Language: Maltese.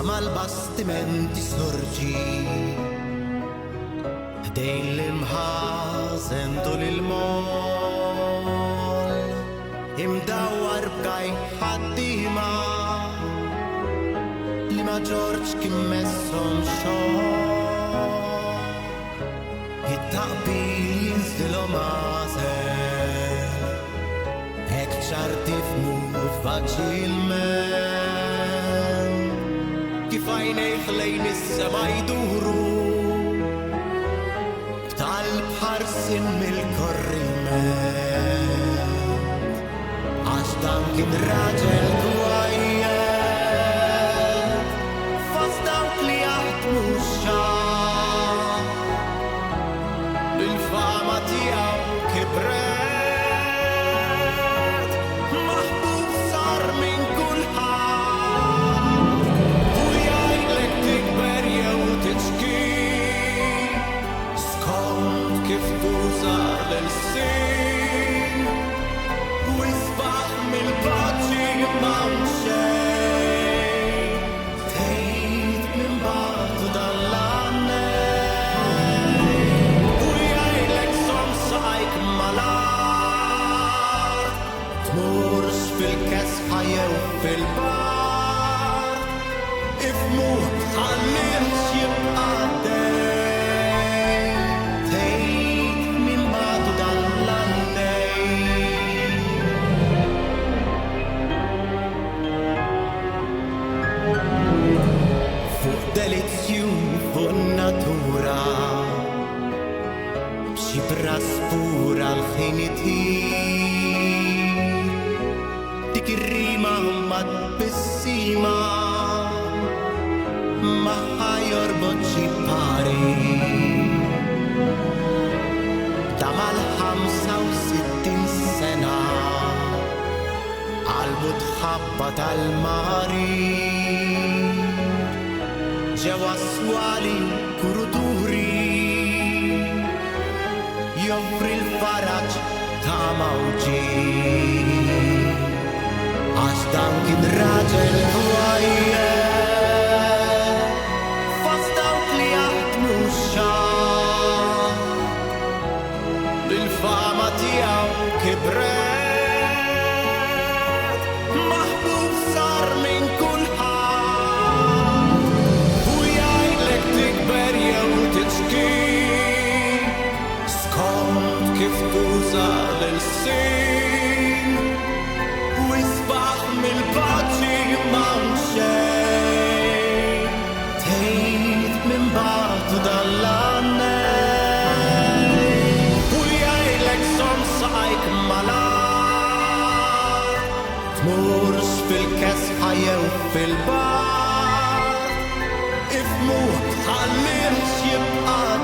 mal-bastimenti sorġi ħdejn l-imħazen tul il-mol imdawwar b'kaj ħaddiema li ma ġorġ kien messhom xogħol it-taqbil jinżilhom għażel hekk ċar tifhmu faċilment kif għajnejh lejn is-sema jduru b'tal-bħarsin mill-korriment għax dan kien raġel dwajjed fost dawk li jaħdmu x-xahar bil-fama tiegħu kibret maħbub sar minn kulħadd u jgħidlek tikber jew tiġkien skont kif tuża l-sin u isbaħ mill-paċi m'hawn xejn tgħid minn bagħdu dan l-għannejn u jgħidlek som saqajk mal-art tmurx fil-kesħa jew fil-bar ifhmu ħallilx jibqa' dejn tgħid minn bagħdu dan l-għannejn fuq delizzju fuq natura b'xi braspura l-ħin itir dik ir-rima ma tbissima magħha jorbot xi pari ta' mal-65 sena qalbu tħabba tal-mari ġewwa swali kuruturi joffri l-faraġ ta' mawġin għax dan kien raġel dwajjed fost dawk li jaħdmu x-xahar bil-fama tiegħu kibret maħbub sar minn kulħadd u jgħidlek tikber jew tiġkien skont kif tuża l-sin u isbaħ mill-paċi m'hawn xejn tgħid minn bagħdu dan l-għannejn u jgħidlek som saqajk mal-art tmurx fil-kesħa jew fil-bar ifhmu ħallilx jibqa'